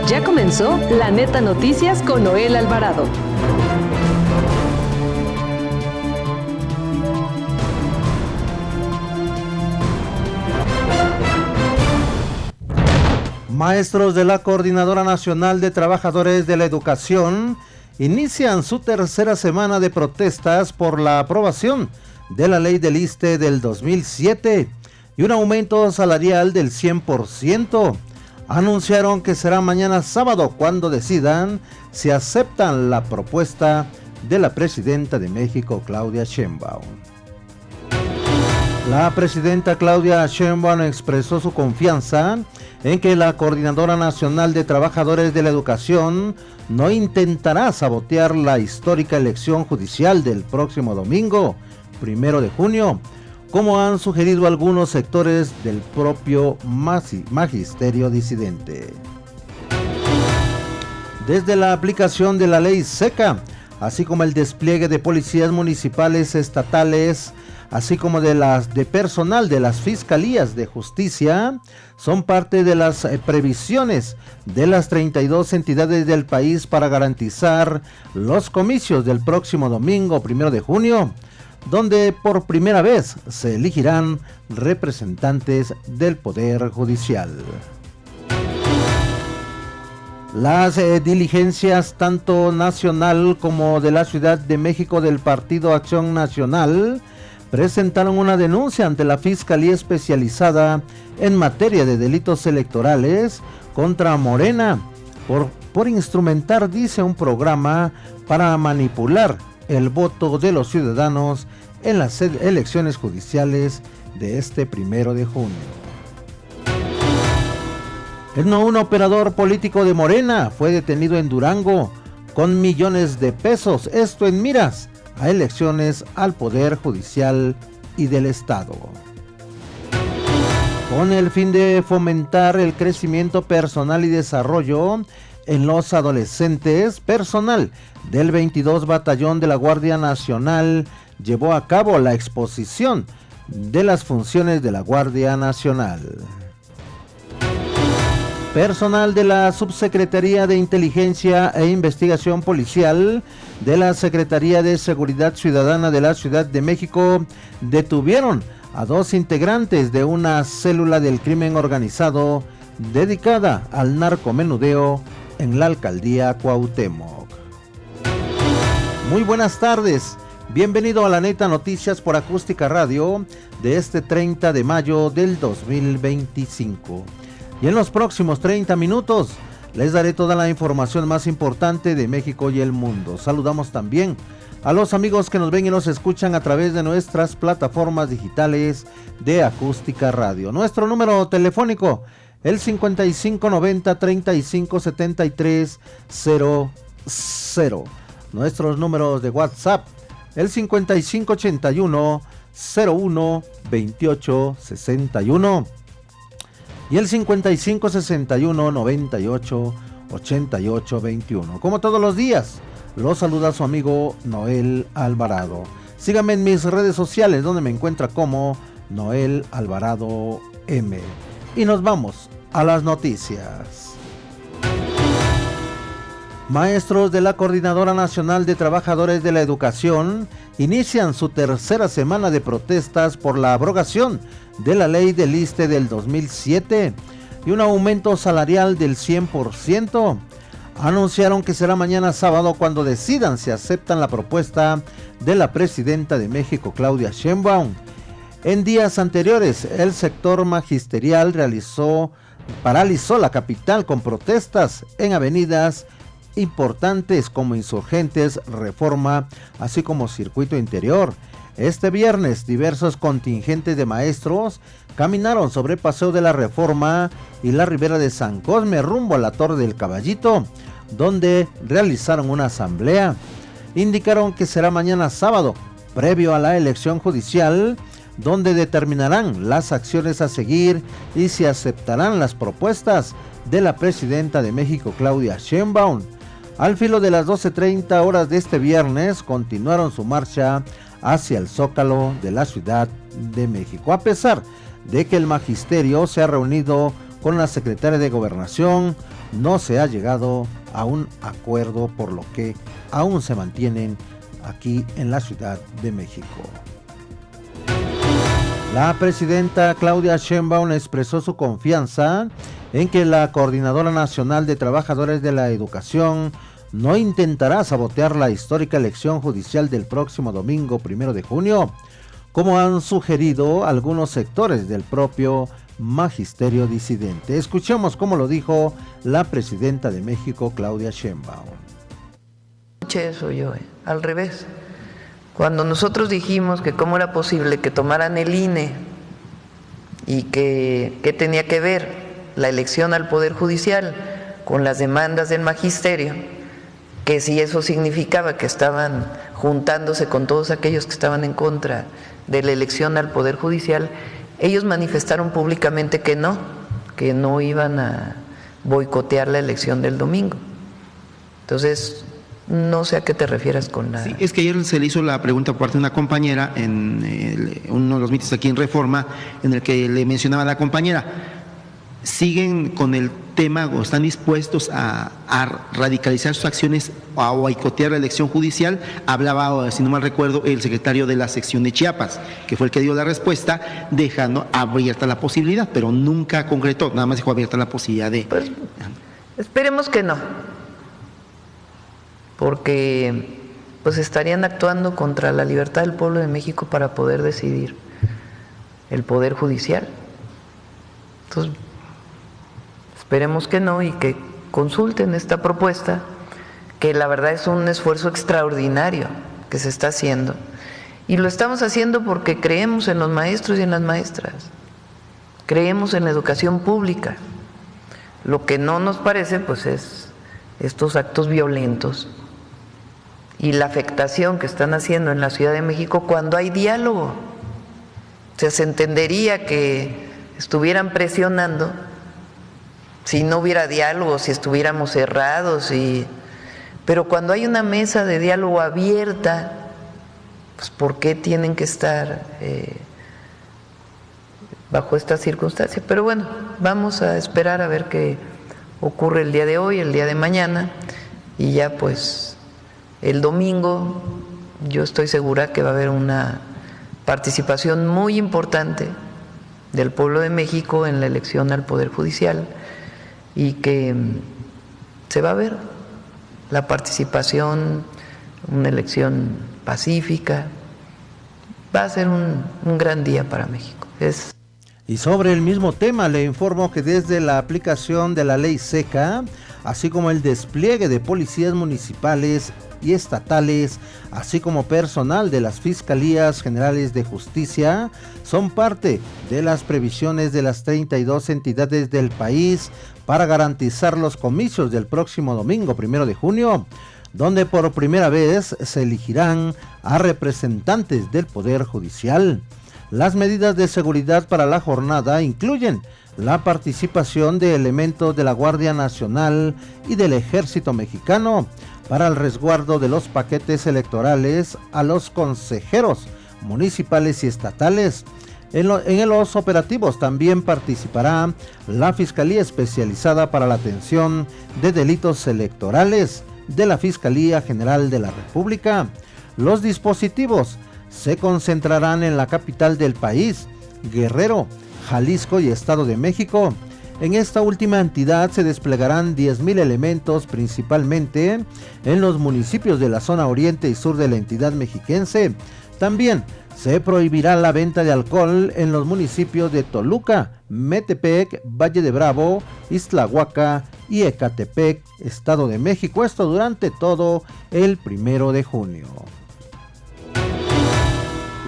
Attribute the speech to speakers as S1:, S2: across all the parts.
S1: Ya comenzó La Neta Noticias con Noel Alvarado.
S2: Maestros de la Coordinadora Nacional de Trabajadores de la Educación inician su tercera semana de protestas por la aprobación de la ley del ISSSTE del 2007 y un aumento salarial del 100%. Anunciaron que será mañana sábado cuando decidan si aceptan la propuesta de la presidenta de México, Claudia Sheinbaum. La presidenta Claudia Sheinbaum expresó su confianza en que la Coordinadora Nacional de Trabajadores de la Educación no intentará sabotear la histórica elección judicial del próximo domingo, 1 de junio, como han sugerido algunos sectores del propio magisterio disidente. Desde la aplicación de la ley seca, así como el despliegue de policías municipales, estatales, así como de personal de las fiscalías de justicia, son parte de las previsiones de las 32 entidades del país para garantizar los comicios del próximo domingo 1 de junio, donde por primera vez se elegirán representantes del Poder Judicial. Las diligencias tanto nacional como de la Ciudad de México del Partido Acción Nacional presentaron una denuncia ante la Fiscalía Especializada en materia de delitos electorales contra Morena por instrumentar, dice, un programa para manipular el voto de los ciudadanos en las elecciones judiciales de este 1 de junio. Un operador político de Morena fue detenido en Durango con millones de pesos, esto en miras a elecciones al Poder Judicial y del Estado. Con el fin de fomentar el crecimiento personal y desarrollo en los adolescentes, personal del 22 Batallón de la Guardia Nacional llevó a cabo la exposición de las funciones de la Guardia Nacional. Personal de la Subsecretaría de Inteligencia e Investigación Policial de la Secretaría de Seguridad Ciudadana de la Ciudad de México detuvieron a 2 integrantes de una célula del crimen organizado dedicada al narcomenudeo en la alcaldía Cuauhtémoc. Muy buenas tardes, bienvenido a La Neta Noticias por Acústica Radio de este 30 de mayo del 2025. Y en los próximos 30 minutos les daré toda la información más importante de México y el mundo. Saludamos también a los amigos que nos ven y nos escuchan a través de nuestras plataformas digitales de Acústica Radio. Nuestro número telefónico, el 5590-357300. Nuestros números de WhatsApp, el 5581-01-2861. Y el 5561-98-88-21. Como todos los días, los saluda su amigo Noel Alvarado. Síganme en mis redes sociales donde me encuentra como Noel Alvarado M. Y nos vamos a las noticias. Maestros de la Coordinadora Nacional de Trabajadores de la Educación inician su tercera semana de protestas por la abrogación de la ley del ISSSTE del 2007 y un aumento salarial del 100%. Anunciaron que será mañana sábado cuando decidan si aceptan la propuesta de la presidenta de México, Claudia Sheinbaum. En días anteriores, el sector magisterial paralizó la capital con protestas en avenidas importantes como Insurgentes, Reforma, así como Circuito Interior. Este viernes, diversos contingentes de maestros caminaron sobre Paseo de la Reforma y la Ribera de San Cosme rumbo a la Torre del Caballito, donde realizaron una asamblea. Indicaron que será mañana sábado, previo a la elección judicial, donde determinarán las acciones a seguir y si aceptarán las propuestas de la presidenta de México, Claudia Sheinbaum. Al filo de las 12:30 horas de este viernes, continuaron su marcha hacia el Zócalo de la Ciudad de México, a pesar de que el magisterio se ha reunido con la secretaria de Gobernación, no se ha llegado a un acuerdo, por lo que aún se mantienen aquí en la Ciudad de México. La presidenta Claudia Sheinbaum expresó su confianza en que la Coordinadora Nacional de Trabajadores de la Educación no intentará sabotear la histórica elección judicial del próximo domingo 1 de junio, como han sugerido algunos sectores del propio magisterio disidente. Escuchemos cómo lo dijo la presidenta de México, Claudia Sheinbaum.
S3: Escuché eso yo, al revés. Cuando nosotros dijimos que cómo era posible que tomaran el INE y que tenía que ver la elección al Poder Judicial con las demandas del magisterio, que si eso significaba que estaban juntándose con todos aquellos que estaban en contra de la elección al Poder Judicial, ellos manifestaron públicamente que no iban a boicotear la elección del domingo. Entonces, no sé a qué te refieras con la...
S4: Sí, es que ayer se le hizo la pregunta por parte de una compañera en uno de los mítines aquí en Reforma, en el que le mencionaba a la compañera, ¿siguen con el tema o están dispuestos a radicalizar sus acciones o a boicotear la elección judicial? Hablaba, si no mal recuerdo, el secretario de la sección de Chiapas, que fue el que dio la respuesta, dejando abierta la posibilidad, pero nunca concretó, nada más dejó abierta la posibilidad de...
S3: Pues, esperemos que no, porque pues estarían actuando contra la libertad del pueblo de México para poder decidir el Poder Judicial. Entonces, esperemos que no y que consulten esta propuesta, que la verdad es un esfuerzo extraordinario que se está haciendo. Y lo estamos haciendo porque creemos en los maestros y en las maestras, creemos en la educación pública. Lo que no nos parece pues es estos actos violentos y la afectación que están haciendo en la Ciudad de México cuando hay diálogo. O sea, se entendería que estuvieran presionando si no hubiera diálogo, si estuviéramos cerrados, pero cuando hay una mesa de diálogo abierta, pues ¿por qué tienen que estar bajo estas circunstancias? Pero bueno, vamos a esperar a ver qué ocurre el día de hoy, el día de mañana, y ya pues el domingo yo estoy segura que va a haber una participación muy importante del pueblo de México en la elección al Poder Judicial, y que se va a ver la participación, una elección pacífica. Va a ser un gran día para México.
S2: Y sobre el mismo tema le informo que desde la aplicación de la ley seca, así como el despliegue de policías municipales y estatales, así como personal de las Fiscalías Generales de Justicia, son parte de las previsiones de las 32 entidades del país para garantizar los comicios del próximo domingo 1 de junio, donde por primera vez se elegirán a representantes del Poder Judicial. Las medidas de seguridad para la jornada incluyen la participación de elementos de la Guardia Nacional y del Ejército Mexicano para el resguardo de los paquetes electorales a los consejeros municipales y estatales. En los operativos también participará la Fiscalía Especializada para la Atención de Delitos Electorales de la Fiscalía General de la República. Los dispositivos se concentrarán en la capital del país, Guerrero, Jalisco y Estado de México. En esta última entidad se desplegarán 10,000 elementos, principalmente en los municipios de la zona oriente y sur de la entidad mexiquense. También se prohibirá la venta de alcohol en los municipios de Toluca, Metepec, Valle de Bravo, Ixtlahuaca y Ecatepec, Estado de México. Esto durante todo el 1 de junio.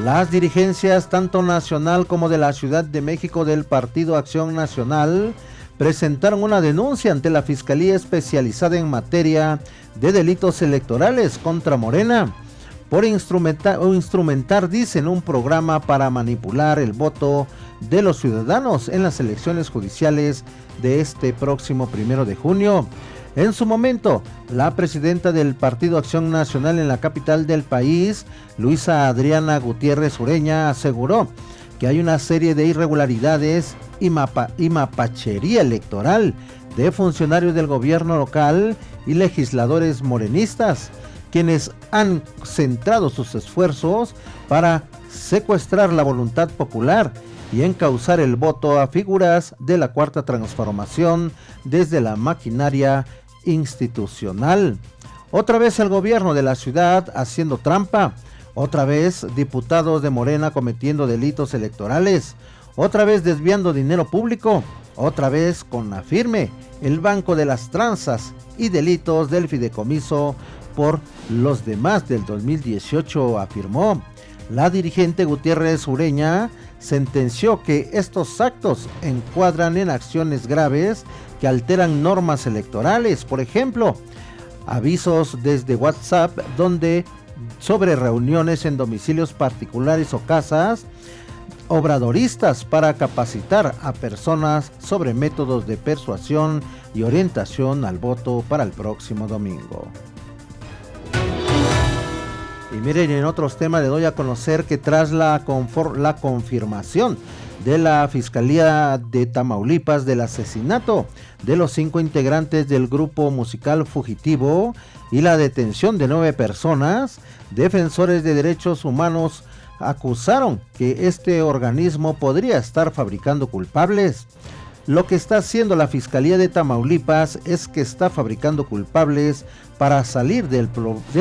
S2: Las dirigencias tanto nacional como de la Ciudad de México del Partido Acción Nacional presentaron una denuncia ante la Fiscalía Especializada en materia de delitos electorales contra Morena por instrumentar, dicen, un programa para manipular el voto de los ciudadanos en las elecciones judiciales de este próximo 1 de junio. En su momento, la presidenta del Partido Acción Nacional en la capital del país, Luisa Adriana Gutiérrez Ureña, aseguró que hay una serie de irregularidades y mapachería electoral de funcionarios del gobierno local y legisladores morenistas, quienes han centrado sus esfuerzos para secuestrar la voluntad popular y encauzar el voto a figuras de la Cuarta Transformación desde la maquinaria institucional. Otra vez el gobierno de la ciudad haciendo trampa, otra vez diputados de Morena cometiendo delitos electorales, otra vez desviando dinero público, otra vez con la firme el banco de las tranzas y delitos del fideicomiso por los demás del 2018, afirmó. La dirigente Gutiérrez Ureña sentenció que estos actos encuadran en acciones graves que alteran normas electorales, por ejemplo, avisos desde WhatsApp sobre reuniones en domicilios particulares o casas obradoristas para capacitar a personas sobre métodos de persuasión y orientación al voto para el próximo domingo. Y miren, en otros temas le doy a conocer que tras la confirmación de la Fiscalía de Tamaulipas del asesinato de los 5 integrantes del grupo musical Fugitivo y la detención de 9 personas, defensores de derechos humanos acusaron que este organismo podría estar fabricando culpables. Lo que está haciendo la Fiscalía de Tamaulipas es que está fabricando culpables para salir del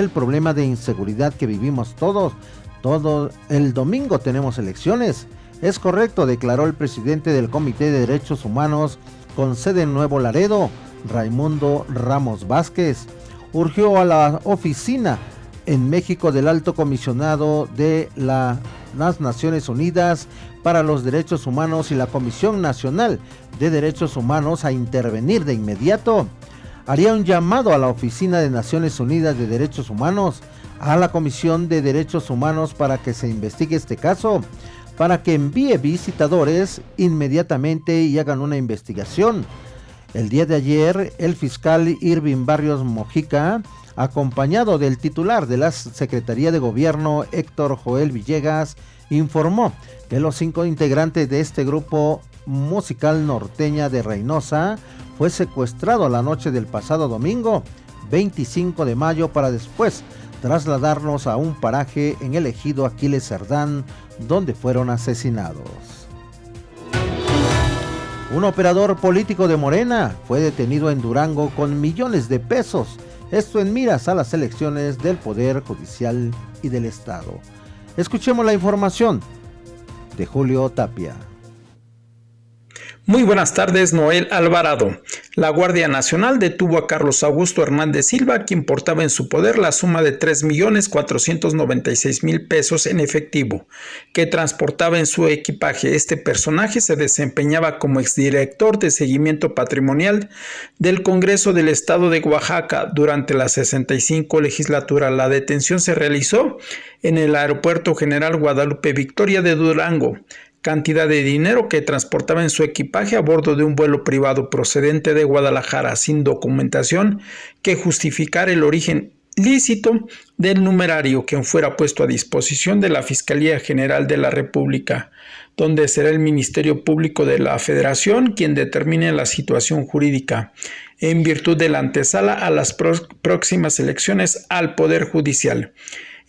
S2: problema de inseguridad que vivimos todos. Todo el domingo tenemos elecciones. Es correcto, declaró el presidente del Comité de Derechos Humanos con sede en Nuevo Laredo, Raimundo Ramos Vázquez. Urgió a la oficina en México del Alto Comisionado de las Naciones Unidas para los Derechos Humanos y la Comisión Nacional de Derechos Humanos a intervenir de inmediato. Haría un llamado a la Oficina de Naciones Unidas de Derechos Humanos, a la Comisión de Derechos Humanos para que se investigue este caso, para que envíe visitadores inmediatamente y hagan una investigación. El día de ayer, el fiscal Irving Barrios Mojica, acompañado del titular de la Secretaría de Gobierno, Héctor Joel Villegas, informó que los 5 integrantes de este grupo musical norteña de Reynosa fue secuestrado la noche del pasado domingo, 25 de mayo, para después trasladarnos a un paraje en el ejido Aquiles Cerdán, donde fueron asesinados. Un operador político de Morena fue detenido en Durango con millones de pesos, esto en miras a las elecciones del Poder Judicial y del Estado. Escuchemos la información de Julio Tapia.
S5: Muy buenas tardes, Noel Alvarado. La Guardia Nacional detuvo a Carlos Augusto Hernández Silva, quien portaba en su poder la suma de 3.496.000 pesos en efectivo, que transportaba en su equipaje. Este personaje se desempeñaba como exdirector de seguimiento patrimonial del Congreso del Estado de Oaxaca durante la 65 legislatura. La detención se realizó en el Aeropuerto General Guadalupe Victoria de Durango. Cantidad de dinero que transportaba en su equipaje a bordo de un vuelo privado procedente de Guadalajara sin documentación que justificara el origen lícito del numerario, que fuera puesto a disposición de la Fiscalía General de la República, donde será el Ministerio Público de la Federación quien determine la situación jurídica en virtud de la antesala a las próximas elecciones al Poder Judicial.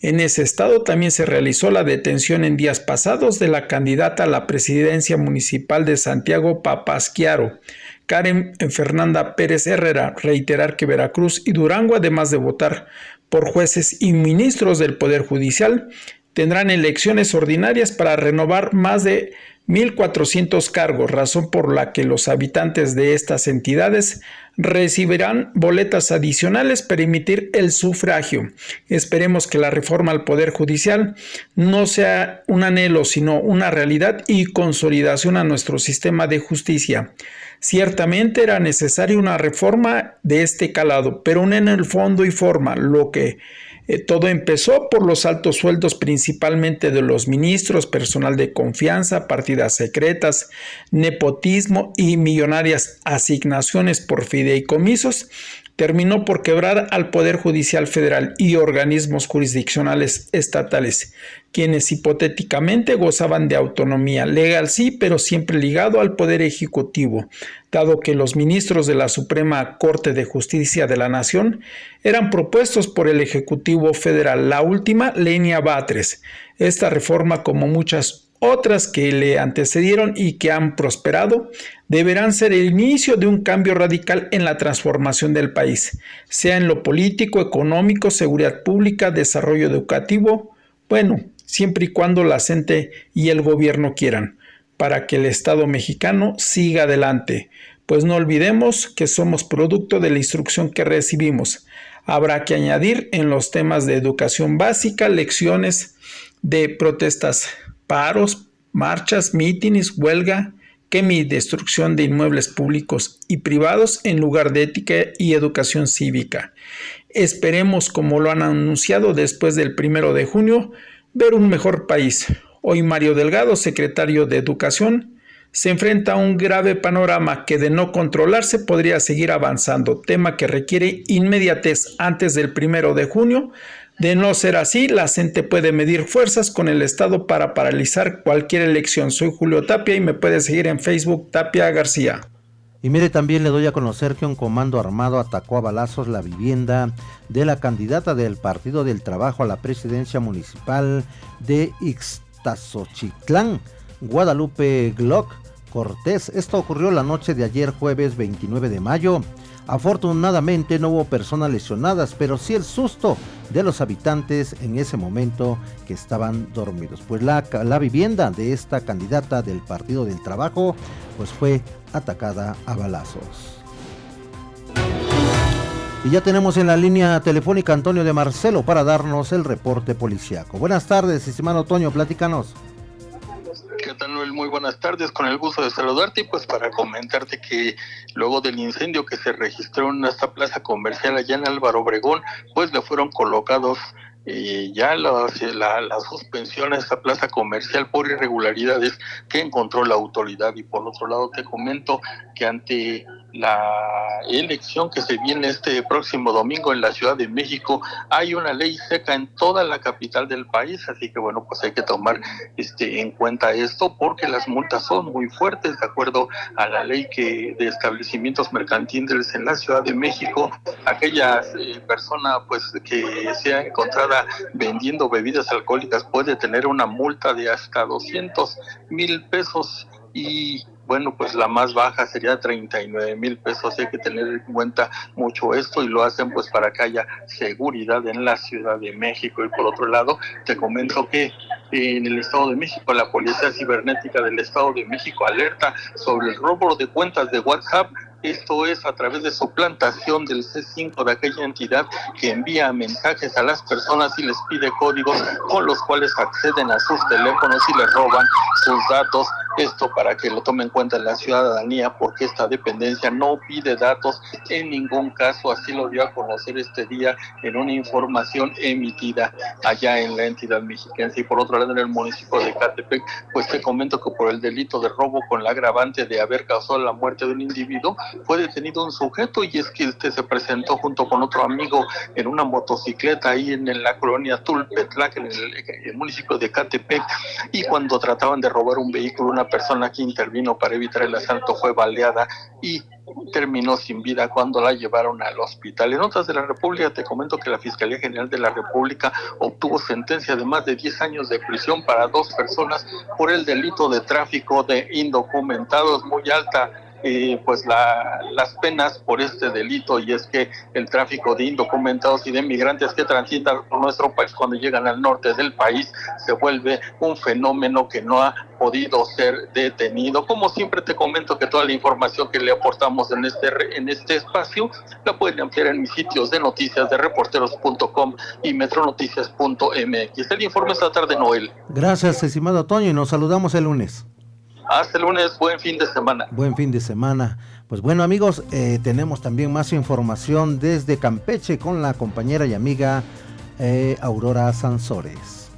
S5: En ese estado también se realizó la detención en días pasados de la candidata a la presidencia municipal de Santiago Papasquiaro, Karen Fernanda Pérez Herrera. Reiterar que Veracruz y Durango, además de votar por jueces y ministros del Poder Judicial, tendrán elecciones ordinarias para renovar más de 1.400 cargos, razón por la que los habitantes de estas entidades recibirán boletas adicionales para emitir el sufragio. Esperemos que la reforma al Poder Judicial no sea un anhelo, sino una realidad y consolidación a nuestro sistema de justicia. Ciertamente era necesaria una reforma de este calado, pero no en el fondo y forma, todo empezó por los altos sueldos principalmente de los ministros, personal de confianza, partidas secretas, nepotismo y millonarias asignaciones por fideicomisos. Terminó por quebrar al Poder Judicial Federal y organismos jurisdiccionales estatales, quienes hipotéticamente gozaban de autonomía legal, sí, pero siempre ligado al Poder Ejecutivo, dado que los ministros de la Suprema Corte de Justicia de la Nación eran propuestos por el Ejecutivo Federal, la última, Lenia Batres. Esta reforma, como muchas otras que le antecedieron y que han prosperado, deberán ser el inicio de un cambio radical en la transformación del país, sea en lo político, económico, seguridad pública, desarrollo educativo, bueno, siempre y cuando la gente y el gobierno quieran, para que el Estado mexicano siga adelante, pues no olvidemos que somos producto de la instrucción que recibimos. Habrá que añadir en los temas de educación básica, lecciones de protestas, paros, marchas, mítines, huelga, quema y destrucción de inmuebles públicos y privados en lugar de ética y educación cívica. Esperemos, como lo han anunciado después del 1 de junio, ver un mejor país. Hoy Mario Delgado, secretario de Educación, se enfrenta a un grave panorama que de no controlarse podría seguir avanzando, tema que requiere inmediatez antes del 1 de junio. De no ser así, la gente puede medir fuerzas con el Estado para paralizar cualquier elección. Soy Julio Tapia y me puede seguir en Facebook Tapia García.
S2: Y mire, también le doy a conocer que un comando armado atacó a balazos la vivienda de la candidata del Partido del Trabajo a la presidencia municipal de Ixtazochitlán, Guadalupe Glock Cortés. Esto ocurrió la noche de ayer, jueves 29 de mayo. Afortunadamente no hubo personas lesionadas, pero sí el susto de los habitantes en ese momento que estaban dormidos. Pues la vivienda de esta candidata del Partido del Trabajo pues fue atacada a balazos. Y ya tenemos en la línea telefónica a Antonio de Marcelo para darnos el reporte policiaco. Buenas tardes, estimado Toño, platícanos.
S6: ¿Qué tal, Noel? Muy buenas tardes, con el gusto de saludarte y pues para comentarte que luego del incendio que se registró en esta plaza comercial allá en Álvaro Obregón, pues le fueron colocados ya la suspensión a esta plaza comercial por irregularidades que encontró la autoridad. Y por otro lado te comento que ante la elección que se viene este próximo domingo en la Ciudad de México, hay una ley seca en toda la capital del país, así que bueno, pues hay que tomar en cuenta esto porque las multas son muy fuertes de acuerdo a la ley de establecimientos mercantiles en la Ciudad de México. Aquella persona pues que sea encontrada vendiendo bebidas alcohólicas puede tener una multa de hasta 200,000 pesos y bueno, pues la más baja sería 39,000 pesos. Hay que tener en cuenta mucho esto y lo hacen pues para que haya seguridad en la Ciudad de México. Y por otro lado, te comento que en el Estado de México, la Policía Cibernética del Estado de México alerta sobre el robo de cuentas de WhatsApp. Esto es a través de suplantación del C5 de aquella entidad que envía mensajes a las personas y les pide códigos con los cuales acceden a sus teléfonos y les roban sus datos. Esto para que lo tomen en cuenta la ciudadanía porque esta dependencia no pide datos en ningún caso. Así lo dio a conocer este día en una información emitida allá en la entidad mexiquense. Y por otro lado, en el municipio de Ecatepec, pues te comento que por el delito de robo con la agravante de haber causado la muerte de un individuo, fue detenido un sujeto y es que se presentó junto con otro amigo en una motocicleta ahí en la colonia Tulpetlac, en el municipio de Ecatepec, y cuando trataban de robar un vehículo, una persona que intervino para evitar el asalto fue baleada y terminó sin vida cuando la llevaron al hospital. En otras de la República te comento que la Fiscalía General de la República obtuvo sentencia de más de 10 años de prisión para 2 personas por el delito de tráfico de indocumentados. Muy alta pues las penas por este delito, y es que el tráfico de indocumentados y de migrantes que transitan por nuestro país cuando llegan al norte del país se vuelve un fenómeno que no ha podido ser detenido. Como siempre te comento que toda la información que le aportamos en este espacio la pueden ampliar en mis sitios de noticias de reporteros.com y metronoticias.mx. El informe esta tarde, Noel.
S2: Gracias, estimado Toño, y nos saludamos el lunes.
S6: Hasta el lunes, buen fin de semana.
S2: Buen fin de semana. Pues bueno, amigos, tenemos también más información desde Campeche con la compañera y amiga Aurora Sansores.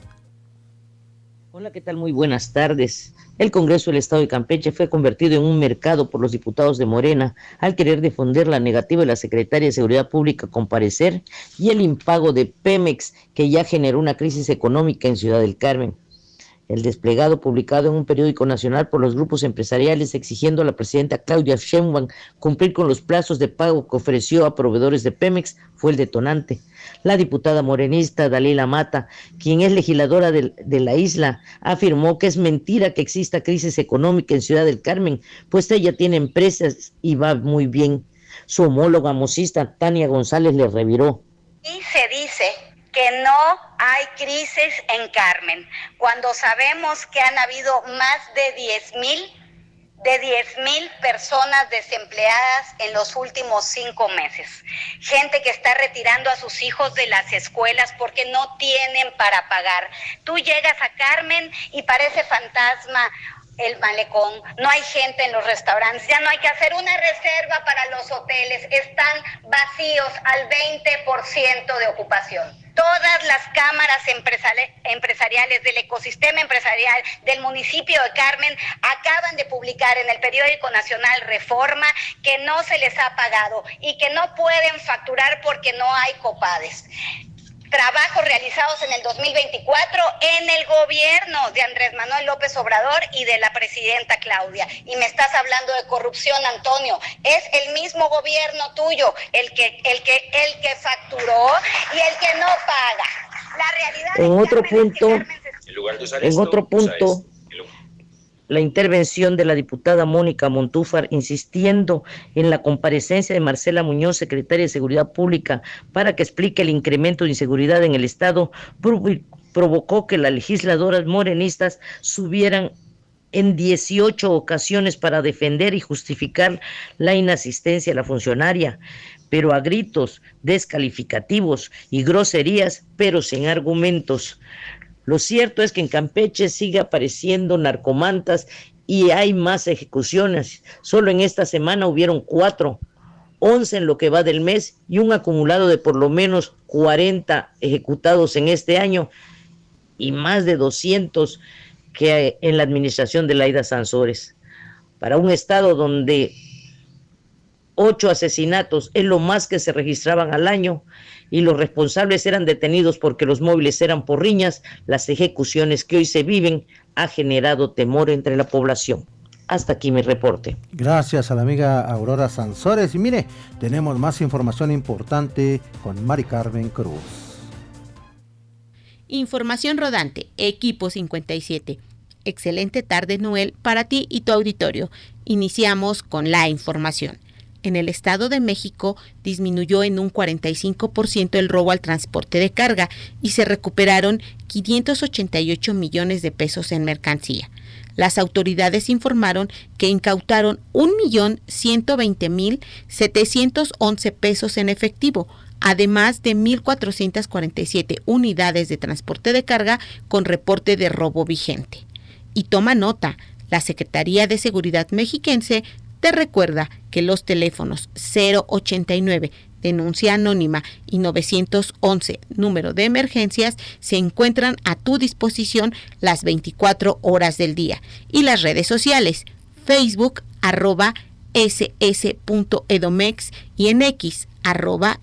S7: Hola, ¿qué tal? Muy buenas tardes. El Congreso del Estado de Campeche fue convertido en un mercado por los diputados de Morena al querer defender la negativa de la Secretaria de Seguridad Pública a comparecer y el impago de Pemex, que ya generó una crisis económica en Ciudad del Carmen. El desplegado publicado en un periódico nacional por los grupos empresariales exigiendo a la presidenta Claudia Sheinbaum cumplir con los plazos de pago que ofreció a proveedores de Pemex fue el detonante. La diputada morenista Dalila Mata, quien es legisladora de la isla, afirmó que es mentira que exista crisis económica en Ciudad del Carmen, pues ella tiene empresas y va muy bien. Su homóloga mosista Tania González le reviró.
S8: Y se dice que no hay crisis en Carmen, cuando sabemos que han habido más de 10,000 personas desempleadas en los últimos 5 meses. Gente que está retirando a sus hijos de las escuelas porque no tienen para pagar. Tú llegas a Carmen y parece fantasma el malecón, no hay gente en los restaurantes, ya no hay que hacer una reserva para los hoteles, están vacíos al 20% de ocupación. Todas las cámaras empresariales del ecosistema empresarial del municipio de Carmen acaban de publicar en el periódico nacional Reforma que no se les ha pagado y que no pueden facturar porque no hay copades. Trabajos realizados en el 2024 en el gobierno de Andrés Manuel López Obrador y de la presidenta Claudia. Y me estás hablando de corrupción, Antonio. Es el mismo gobierno tuyo el que facturó y el que no paga. La realidad
S7: en otro punto, la intervención de la diputada Mónica Montúfar insistiendo en la comparecencia de Marcela Muñoz, secretaria de Seguridad Pública, para que explique el incremento de inseguridad en el Estado, provocó que las legisladoras morenistas subieran en 18 ocasiones para defender y justificar la inasistencia a la funcionaria, pero a gritos descalificativos y groserías, pero sin argumentos. Lo cierto es que en Campeche sigue apareciendo narcomantas y hay más ejecuciones. Solo en esta semana hubieron 4, 11 en lo que va del mes y un acumulado de por lo menos 40 ejecutados en este año y más de 200 que en la administración de Laida Sansores. Para un estado donde 8 asesinatos es lo más que se registraban al año y los responsables eran detenidos porque los móviles eran porriñas, las ejecuciones que hoy se viven ha generado temor entre la población. Hasta aquí mi reporte.
S2: Gracias a la amiga Aurora Sansores. Y mire, tenemos más información importante con Mari Carmen Cruz.
S9: Información rodante, Equipo 57. Excelente tarde, Noel, para ti y tu auditorio. Iniciamos con la información. En el Estado de México disminuyó en un 45% el robo al transporte de carga y se recuperaron 588 millones de pesos en mercancía. Las autoridades informaron que incautaron 1.120.711 pesos en efectivo, además de 1.447 unidades de transporte de carga con reporte de robo vigente. Y toma nota, la Secretaría de Seguridad mexiquense te recuerda que los teléfonos 089, denuncia anónima, y 911, número de emergencias, se encuentran a tu disposición las 24 horas del día. Y las redes sociales, Facebook, @ss.edomex y en X,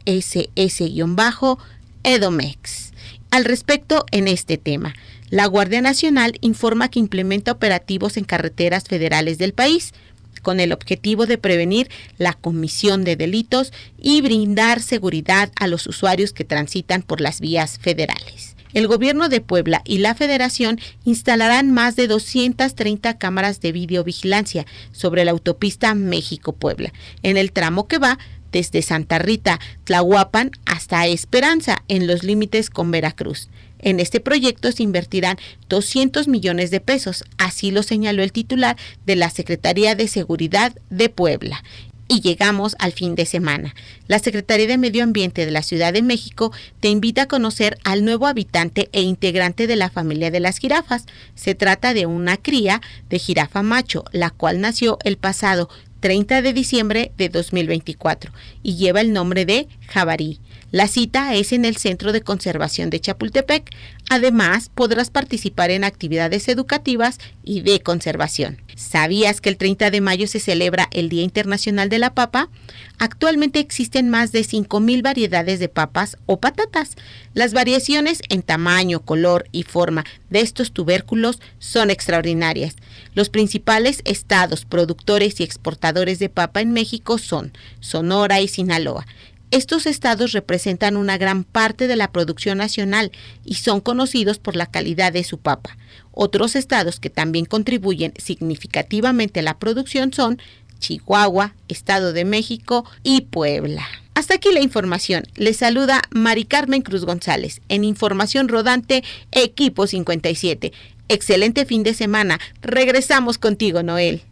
S9: @ss_edomex. Al respecto, en este tema, la Guardia Nacional informa que implementa operativos en carreteras federales del país, con el objetivo de prevenir la comisión de delitos y brindar seguridad a los usuarios que transitan por las vías federales. El gobierno de Puebla y la Federación instalarán más de 230 cámaras de videovigilancia sobre la autopista México-Puebla, en el tramo que va desde Santa Rita, Tlahuapan hasta Esperanza, en los límites con Veracruz. En este proyecto se invertirán 200 millones de pesos, así lo señaló el titular de la Secretaría de Seguridad de Puebla. Y llegamos al fin de semana. La Secretaría de Medio Ambiente de la Ciudad de México te invita a conocer al nuevo habitante e integrante de la familia de las jirafas. Se trata de una cría de jirafa macho, la cual nació el pasado 30 de diciembre de 2024 y lleva el nombre de Jabarí. La cita es en el Centro de Conservación de Chapultepec. Además, podrás participar en actividades educativas y de conservación. ¿Sabías que el 30 de mayo se celebra el Día Internacional de la Papa? Actualmente existen más de 5,000 variedades de papas o patatas. Las variaciones en tamaño, color y forma de estos tubérculos son extraordinarias. Los principales estados productores y exportadores de papa en México son Sonora y Sinaloa. Estos estados representan una gran parte de la producción nacional y son conocidos por la calidad de su papa. Otros estados que también contribuyen significativamente a la producción son Chihuahua, Estado de México y Puebla. Hasta aquí la información. Les saluda Mari Carmen Cruz González en Información Rodante, Equipo 57. Excelente fin de semana. Regresamos contigo, Noel.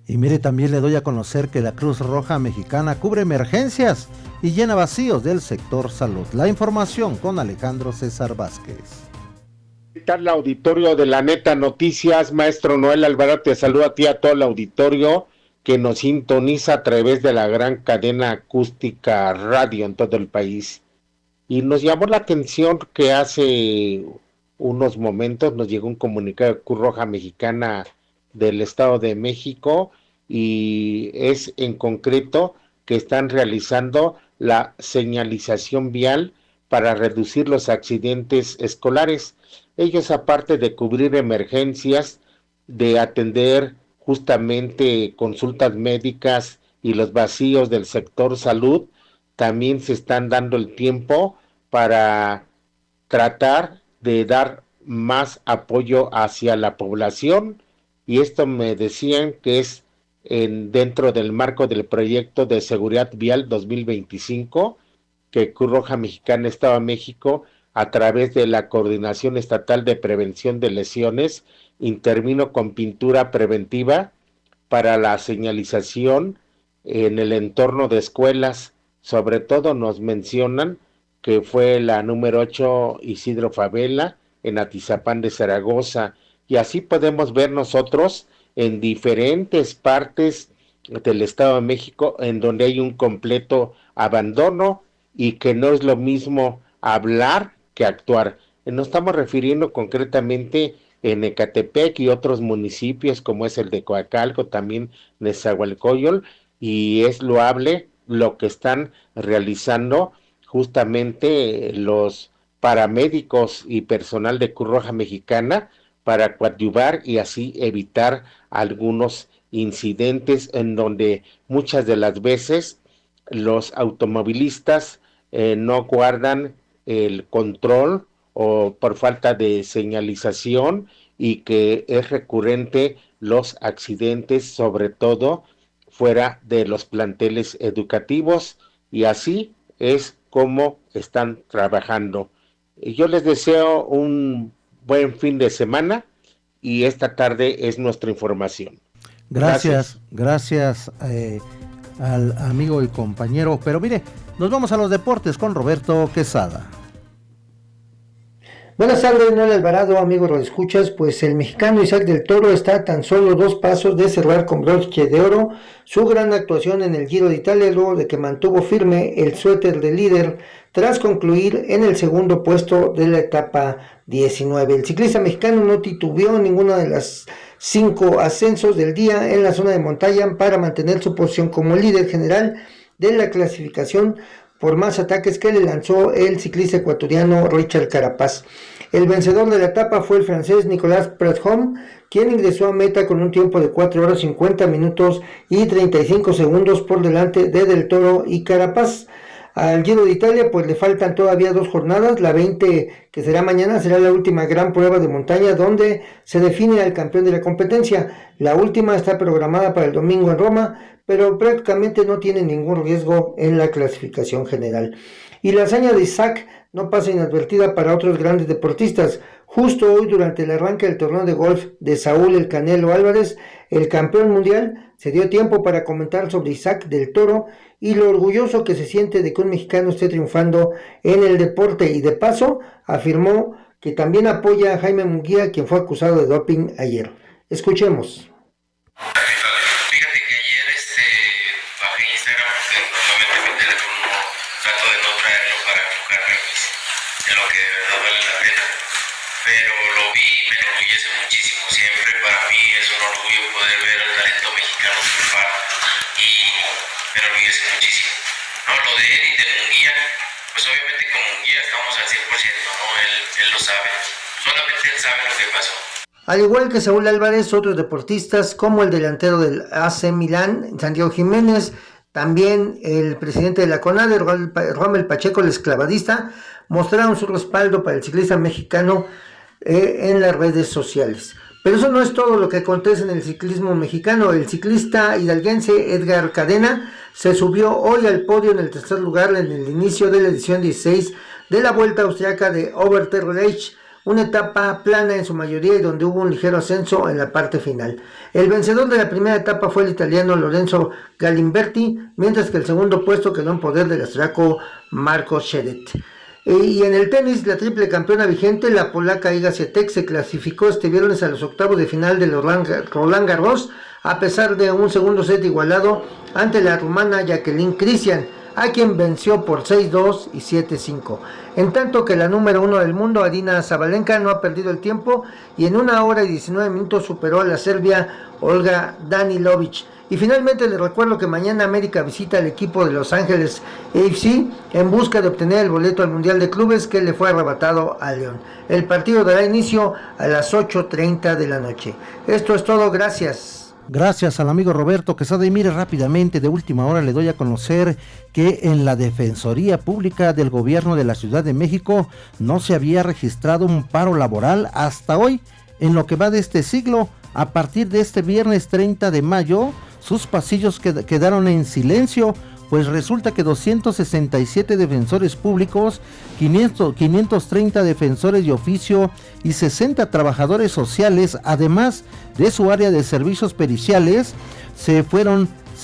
S2: Y mire, también le doy a conocer que la Cruz Roja Mexicana cubre emergencias y llena vacíos del sector salud. La información con Alejandro César Vázquez.
S10: ¿Qué tal, auditorio de La Neta Noticias? Maestro Noel Alvarado, te saluda a ti, a todo el auditorio que nos sintoniza a través de la gran cadena acústica radio en todo el país. Y nos llamó la atención que hace unos momentos nos llegó un comunicado de Cruz Roja Mexicana del Estado de México, y es en concreto que están realizando la señalización vial para reducir los accidentes escolares. Ellos, aparte de cubrir emergencias, de atender justamente consultas médicas y los vacíos del sector salud, también se están dando el tiempo para tratar de dar más apoyo hacia la población. Y esto me decían que es dentro del marco del proyecto de seguridad vial 2025 que Cruz Roja Mexicana Estado de México, a través de la Coordinación Estatal de Prevención de Lesiones, intervino con pintura preventiva para la señalización en el entorno de escuelas. Sobre todo nos mencionan que fue la número 8 Isidro Favela en Atizapán de Zaragoza. Y así podemos ver nosotros en diferentes partes del Estado de México en donde hay un completo abandono y que no es lo mismo hablar que actuar. Nos estamos refiriendo concretamente en Ecatepec y otros municipios como es el de Coacalco, también Nezahualcóyotl, y es loable lo que están realizando justamente los paramédicos y personal de Cruz Roja Mexicana para coadyuvar y así evitar algunos incidentes en donde muchas de las veces los automovilistas no guardan el control o por falta de señalización, y que es recurrente los accidentes, sobre todo fuera de los planteles educativos, y así es como están trabajando. Yo les deseo un buen fin de semana y esta tarde es nuestra información.
S2: Gracias al amigo y compañero. Pero mire, nos vamos a los deportes con Roberto Quesada.
S11: Buenas tardes, Noel Alvarado, amigos radioescuchas. Pues el mexicano Isaac del Toro está a tan solo 2 pasos de cerrar con broche de oro su gran actuación en el Giro de Italia, luego de que mantuvo firme el suéter de líder tras concluir en el segundo puesto de la etapa 19. El ciclista mexicano no titubeó en ninguna de las 5 ascensos del día en la zona de montaña para mantener su posición como líder general de la clasificación, por más ataques que le lanzó el ciclista ecuatoriano Richard Carapaz. El vencedor de la etapa fue el francés Nicolas Prudhomme, quien ingresó a meta con un tiempo de 4 horas 50 minutos y 35 segundos por delante de Del Toro y Carapaz. Al Giro de Italia pues le faltan todavía 2 jornadas. La 20, que será mañana, será la última gran prueba de montaña donde se define al campeón de la competencia. La última está programada para el domingo en Roma, pero prácticamente no tiene ningún riesgo en la clasificación general. Y la hazaña de Isaac no pasa inadvertida para otros grandes deportistas. Justo hoy, durante el arranque del torneo de golf de Saúl El Canelo Álvarez, el campeón mundial se dio tiempo para comentar sobre Isaac del Toro y lo orgulloso que se siente de que un mexicano esté triunfando en el deporte, y de paso afirmó que también apoya a Jaime Munguía, quien fue acusado de doping ayer. Escuchemos.
S12: Fíjate que ayer trato de no traerlo para enfocarme pues, en lo que de verdad vale la pena. Pero lo vi y me enorgullece muchísimo. Siempre para mí es un orgullo poder ver al talento mexicano triunfar y me enorgullece muchísimo. No, lo de él y de Munguía, pues obviamente con Munguía estamos al 100%, ¿no? Él lo sabe, solamente él sabe lo que pasó.
S11: Al igual que Saúl Álvarez, otros deportistas como el delantero del AC Milán, Santiago Jiménez, también el presidente de la CONADE, Rommel Pacheco, el esclavadista, mostraron su respaldo para el ciclista mexicano en las redes sociales. Pero eso no es todo lo que acontece en el ciclismo mexicano. El ciclista hidalguense Edgar Cadena se subió hoy al podio en el tercer lugar en el inicio de la edición 16 de la Vuelta Austriaca de Oberterreich, una etapa plana en su mayoría y donde hubo un ligero ascenso en la parte final. El vencedor de la primera etapa fue el italiano Lorenzo Galimberti, mientras que el segundo puesto quedó en poder del austriaco Marco Scheret. Y en el tenis, la triple campeona vigente, la polaca Iga Świątek, se clasificó este viernes a los octavos de final del Roland Garros, a pesar de un segundo set igualado ante la rumana Jacqueline Christian, a quien venció por 6-2 y 7-5. En tanto que la número 1 del mundo, Arina Sabalenka, no ha perdido el tiempo y en 1 hora y 19 minutos superó a la serbia Olga Danilovic. Y finalmente les recuerdo que mañana América visita al equipo de Los Ángeles AFC en busca de obtener el boleto al Mundial de Clubes que le fue arrebatado a León. El partido dará inicio a las 8:30 de la noche. Esto es todo, gracias.
S2: Gracias al amigo Roberto Quesada. Y mire, rápidamente, de última hora le doy a conocer que en la Defensoría Pública del Gobierno de la Ciudad de México no se había registrado un paro laboral hasta hoy, en lo que va de este siglo. A partir de este viernes 30 de mayo, sus pasillos quedaron en silencio, pues resulta que 267 defensores públicos, 530 defensores de oficio y 60 trabajadores sociales, además de su área de servicios periciales, se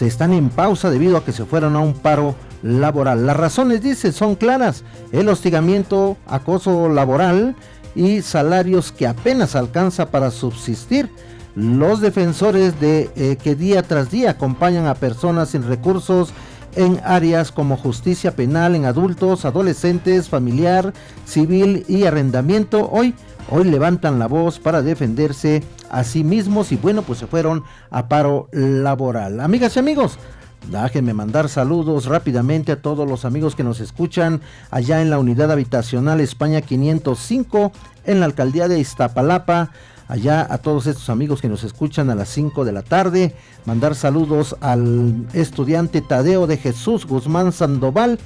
S2: están en pausa debido a que se fueron a un paro laboral. Las razones, dice, son claras: el hostigamiento, acoso laboral y salarios que apenas alcanza para subsistir. Los defensores que día tras día acompañan a personas sin recursos en áreas como justicia penal en adultos, adolescentes, familiar, civil y arrendamiento, hoy levantan la voz para defenderse a sí mismos y bueno, pues se fueron a paro laboral. Amigas y amigos, déjenme mandar saludos rápidamente a todos los amigos que nos escuchan allá en la unidad habitacional España 505 en la alcaldía de Iztapalapa. Allá a todos estos amigos que nos escuchan a las 5 de la tarde, mandar saludos al estudiante Tadeo de Jesús Guzmán Sandoval,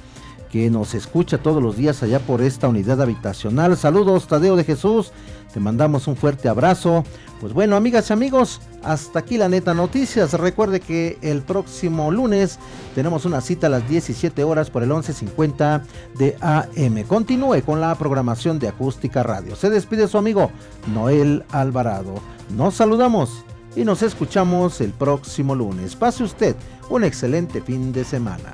S2: que nos escucha todos los días allá por esta unidad habitacional. Saludos, Tadeo de Jesús, te mandamos un fuerte abrazo. Pues bueno, amigas y amigos, hasta aquí la Neta Noticias. Recuerde que el próximo lunes tenemos una cita a las 17 horas por el 1150 de AM. Continúe con la programación de Acústica Radio. Se despide su amigo Noel Alvarado. Nos saludamos y nos escuchamos el próximo lunes. Pase usted un excelente fin de semana.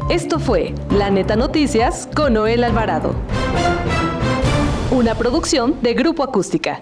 S1: Esto fue La Neta Noticias con Noel Alvarado. Una producción de Grupo Acústica.